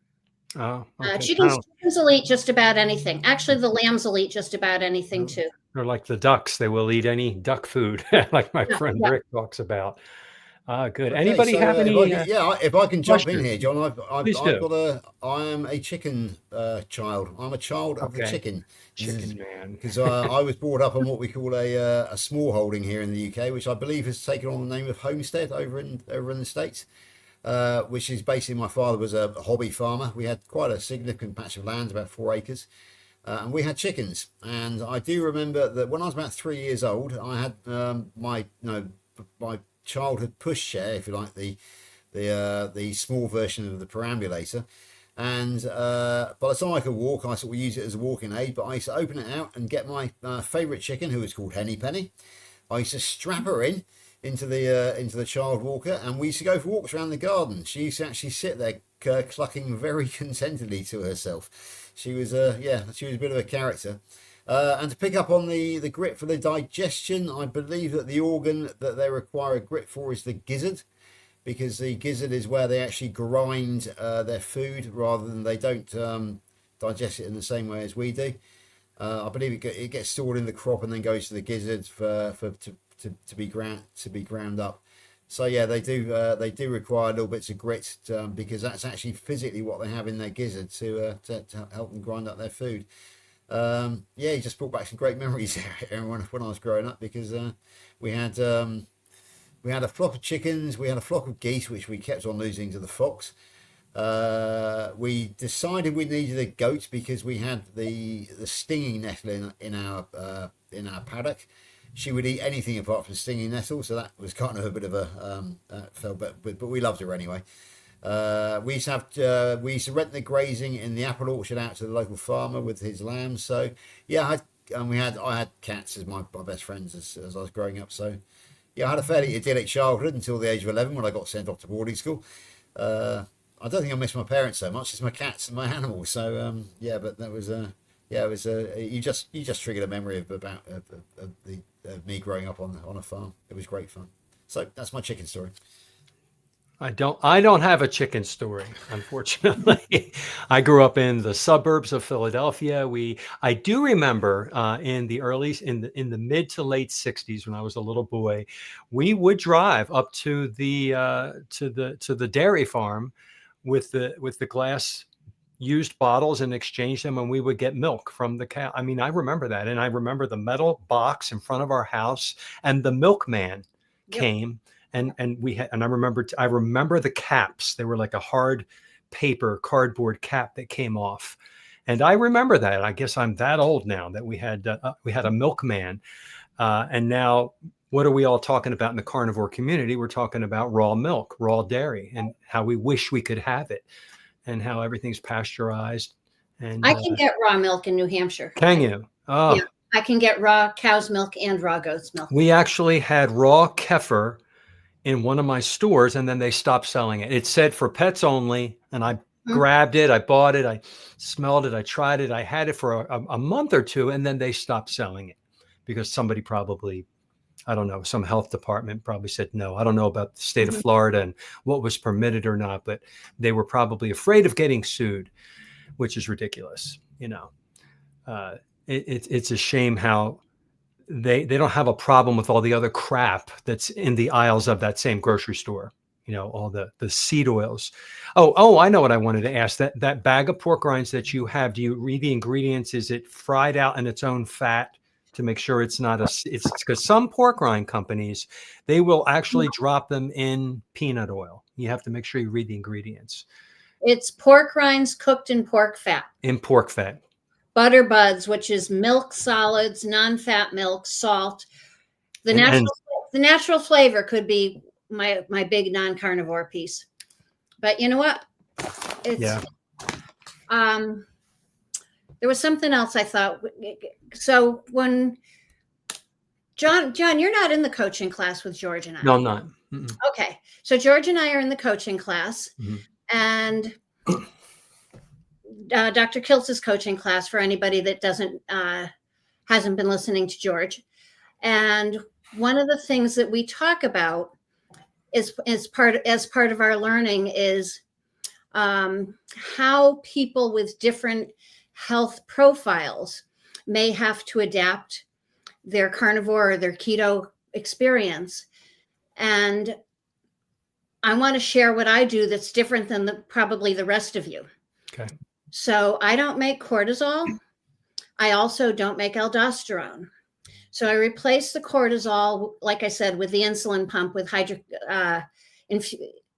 Oh, okay. Chickens will eat just about anything. Actually, the lambs will eat just about anything too. Or like the ducks, they will eat any duck food, like my friend Rick talks about. Good. Okay, Anybody so have any if I can jump in questions? here, John, Please I've do. got I am a chicken child. I'm a child of the Okay. chicken. Chicken man. Because I was brought up on what we call a small holding here in the UK, which I believe has taken on the name of homestead over in the States. Which is basically my father was a hobby farmer. We had quite a significant patch of land, about 4 acres, and we had chickens. And I do remember that when I was about 3 years old, I had my childhood pushchair, if you like, the small version of the perambulator. And by the time I could walk, I sort of use it as a walking aid. But I used to open it out and get my favourite chicken, who was called Henny Penny. I used to strap her into the child walker, and we used to go for walks around the garden. She used to actually sit there clucking very contentedly to herself. She was she was a bit of a character. And to pick up on the grit for the digestion, I believe that the organ that they require a grit for is the gizzard, because the gizzard is where they actually grind their food rather than they don't digest it in the same way as we do. I believe it gets stored in the crop and then goes to the gizzard to be ground up. So yeah, they do require little bits of grit because that's actually physically what they have in their gizzard to help them grind up their food. You just brought back some great memories there, when I was growing up, because we had a flock of chickens, we had a flock of geese which we kept on losing to the fox. We decided we needed a goat because we had the stinging nettle in our paddock. She would eat anything apart from stinging nettle, so that was kind of a bit of a but we loved her anyway. We used to rent the grazing in the apple orchard out to the local farmer with his lambs. So yeah, I had cats as my best friends as I was growing up. So yeah, I had a fairly idyllic childhood until the age of 11 when I got sent off to boarding school. I don't think I miss my parents so much. It's my cats and my animals. So but that was it was you just triggered a memory of me growing up on a farm. It was great fun. So that's my chicken story. I don't have a chicken story, unfortunately. I grew up in the suburbs of Philadelphia. I do remember in the mid to late 60s, when I was a little boy, we would drive up to the dairy farm with the glass used bottles and exchange them, and we would get milk from the cow. I mean, I remember that, and I remember the metal box in front of our house, and the milkman came. And I remember the caps. They were like a hard paper cardboard cap that came off. And I remember that. I guess I'm that old now that we had a milkman. And now what are we all talking about in the carnivore community? We're talking about raw milk, raw dairy, and how we wish we could have it, and how everything's pasteurized. And I can get raw milk in New Hampshire. Can you? Oh. Yeah, I can get raw cow's milk and raw goat's milk. We actually had raw kefir in one of my stores, and then they stopped selling it. It said for pets only, and I grabbed it, I bought it, I smelled it, I tried it, I had it for a month or two, and then they stopped selling it because somebody probably, I don't know, some health department probably said no. I don't know about the state of Florida and what was permitted or not, but they were probably afraid of getting sued, which is ridiculous. It's a shame how they don't have a problem with all the other crap that's in the aisles of that same grocery store. All the seed oils. Oh, I know what I wanted to ask. That bag of pork rinds that you have, do you read the ingredients? Is it fried out in its own fat to make sure it's not it's because some pork rind companies, they will actually drop them in peanut oil. You have to make sure you read the ingredients. It's pork rinds cooked in pork fat. In pork fat. Butter buds, which is milk solids, non-fat milk, salt. The natural flavor could be my big non-carnivore piece. But you know what? There was something else I thought. So when John, you're not in the coaching class with George and I. No, I'm not. Mm-mm. Okay. So George and I are in the coaching class, and Dr. Kiltz's coaching class for anybody that hasn't been listening to George. And one of the things that we talk about as part of our learning is how people with different health profiles may have to adapt their carnivore or their keto experience. And I want to share what I do that's different than probably the rest of you. Okay. So I don't make cortisol. I also don't make aldosterone. So I replace the cortisol, like I said, with the insulin pump with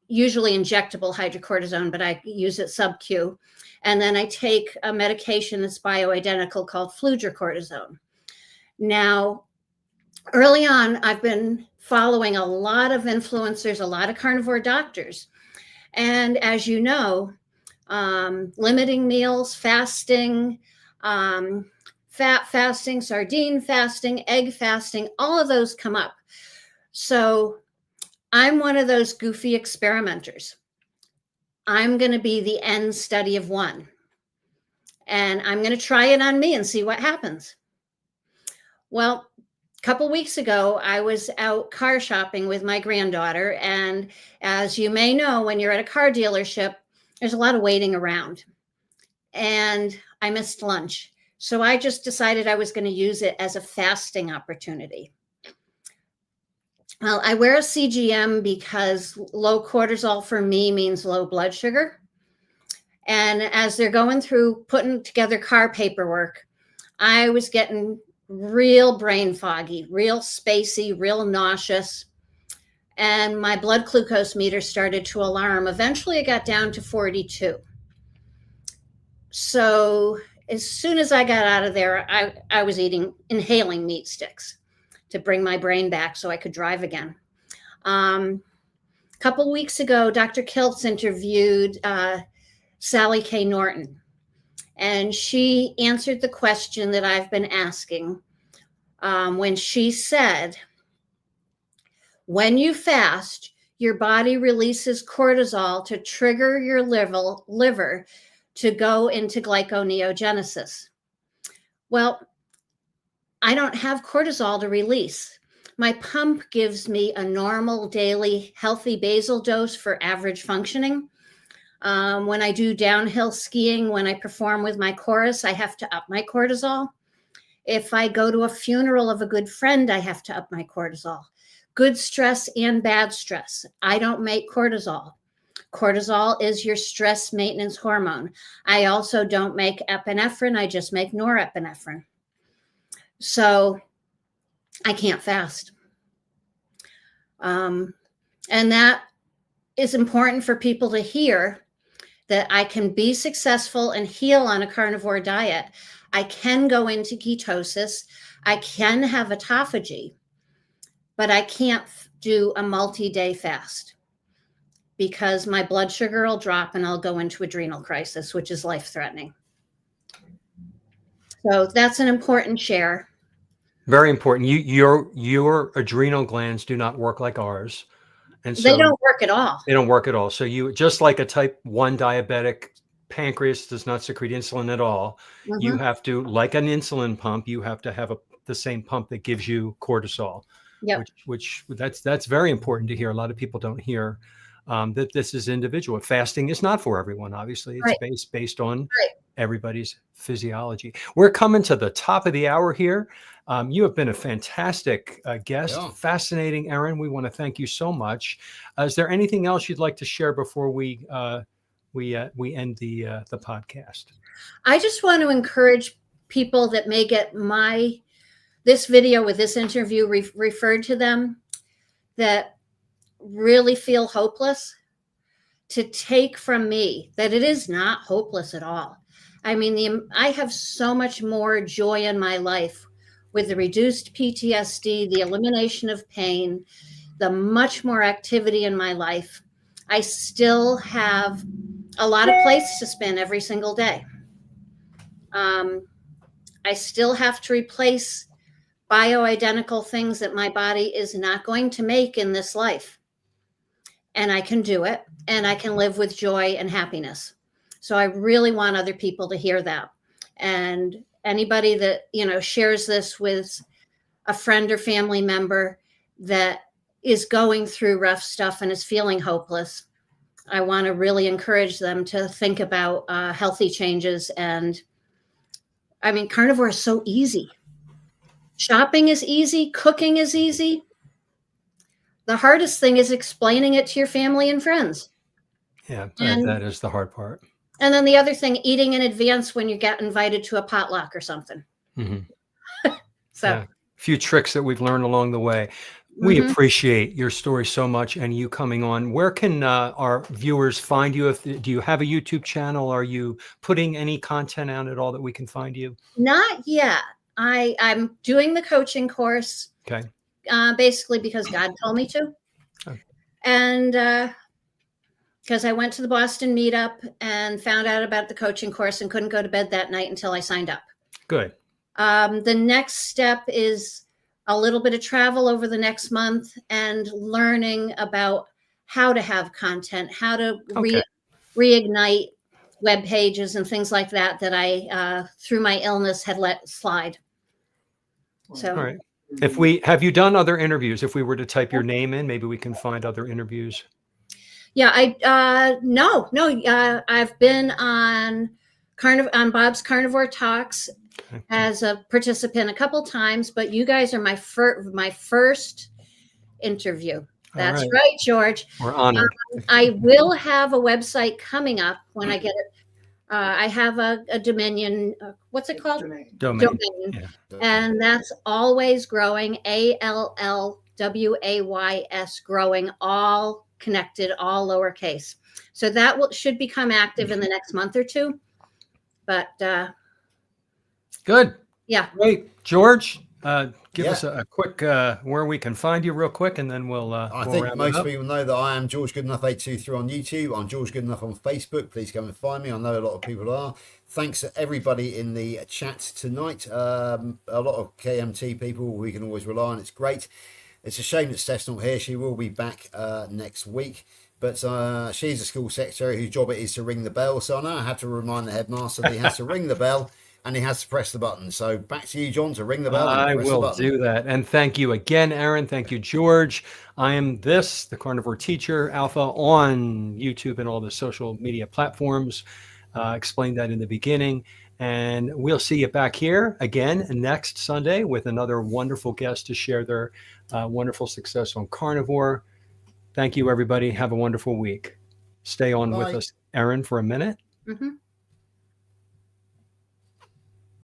usually injectable hydrocortisone, but I use it sub-Q. And then I take a medication that's bioidentical called fludrocortisone. Now, early on, I've been following a lot of influencers, a lot of carnivore doctors. And as you know, limiting meals, fasting, fat fasting, sardine fasting, egg fasting, all of those come up. So I'm one of those goofy experimenters. I'm going to be the end study of one. And I'm going to try it on me and see what happens. Well, a couple weeks ago, I was out car shopping with my granddaughter. And as you may know, when you're at a car dealership, there's a lot of waiting around. And I missed lunch. So I just decided I was going to use it as a fasting opportunity. Well, I wear a CGM because low cortisol for me means low blood sugar. And as they're going through putting together car paperwork, I was getting real brain foggy, real spacey, real nauseous. And my blood glucose meter started to alarm. Eventually, it got down to 42. So as soon as I got out of there, I was inhaling meat sticks to bring my brain back so I could drive again. A couple weeks ago, Dr. Kiltz interviewed Sally K. Norton, and she answered the question that I've been asking when she said, when you fast, your body releases cortisol to trigger your liver to go into glyconeogenesis. Well, I don't have cortisol to release. My pump gives me a normal daily healthy basal dose for average functioning. When I do downhill skiing, when I perform with my chorus, I have to up my cortisol. If I go to a funeral of a good friend, I have to up my cortisol. Good stress and bad stress. I don't make cortisol. Cortisol is your stress maintenance hormone. I also don't make epinephrine. I just make norepinephrine. So I can't fast. And that is important for people to hear, that I can be successful and heal on a carnivore diet. I can go into ketosis. I can have autophagy, but I can't do a multi-day fast because my blood sugar will drop and I'll go into adrenal crisis, which is life-threatening. So that's an important share. Very important. Your adrenal glands do not work like ours. And so they don't work at all. They don't work at all. So you, just like a type 1 diabetic, pancreas does not secrete insulin at all. Mm-hmm. You have to, like an insulin pump, you have to have the same pump that gives you cortisol. Yep. Which that's very important to hear. A lot of people don't hear that this is individual. Fasting is not for everyone. Obviously, it's based on everybody's physiology. We're coming to the top of the hour here. You have been a fantastic guest. Yeah. Fascinating, Erin. We want to thank you so much. Is there anything else you'd like to share before we end the podcast? I just want to encourage people that may get this video with this interview referred to them, that really feel hopeless, to take from me that it is not hopeless at all. I mean, I have so much more joy in my life with the reduced PTSD, the elimination of pain, the much more activity in my life. I still have a lot of plates to spin every single day. I still have to replace bioidentical things that my body is not going to make in this life. And I can do it, and I can live with joy and happiness. So I really want other people to hear that. And anybody that, shares this with a friend or family member that is going through rough stuff and is feeling hopeless, I want to really encourage them to think about healthy changes. And I mean, carnivore is so easy. Shopping is easy. Cooking is easy. The hardest thing is explaining it to your family and friends. Yeah, And that is the hard part. and then the other thing, eating in advance when you get invited to a potluck or something. Mhm. So, Yeah. A few tricks that we've learned along the way. We mhm. appreciate your story so much and you coming on. Where can our viewers find you? Do you have a YouTube channel? Are you putting any content out at all that we can find you? Not yet. I'm doing the coaching course Okay. basically because God told me to. Okay. And because I went to the Boston meetup and found out about the coaching course and couldn't go to bed that night until I signed up. Good. The next step is a little bit of travel over the next month and learning about how to have content, how to Okay. reignite web pages and things like that I through my illness had let slide. So All right. Have you done other interviews? If we were to type your name in, maybe we can find other interviews. yeah, no, I've been on Bob's Carnivore Talks Okay. as a participant a couple times, but you guys are my first interview. That's right. right, George. We're honored. I will have a website coming up when I get it. I have a Dominion. What's it called? Domain. Domain. Yeah. And that's always growing. ALLWAYS growing, all connected, all lowercase. So that should become active in the next month or two. But Good. yeah. Great. George, give Yeah. us a quick where we can find you real quick, and then we'll I we'll think wrap it most up. people know that I am George Goodenough 823 on YouTube. I'm George Goodenough on Facebook. Please come and find me. I know a lot of people are. Thanks to everybody in the chat tonight. A lot of KMT people we can always rely on. It's great. It's a shame that Steph's not here. She will be back next week. But she's a school secretary whose job it is to ring the bell. So I know I have to remind the headmaster that he has to ring the bell and he has to press the button. So back to you, John, to ring the bell and I press the will button. do that. And thank you again, Erin. Thank you, George. I am the Carnivore Teacher Alpha on YouTube and all the social media platforms. Explained that in the beginning. And we'll see you back here again next Sunday with another wonderful guest to share their wonderful success on Carnivore. Thank you, everybody. Have a wonderful week. Stay on with Bye. us, Erin, for a minute. Mm-hmm.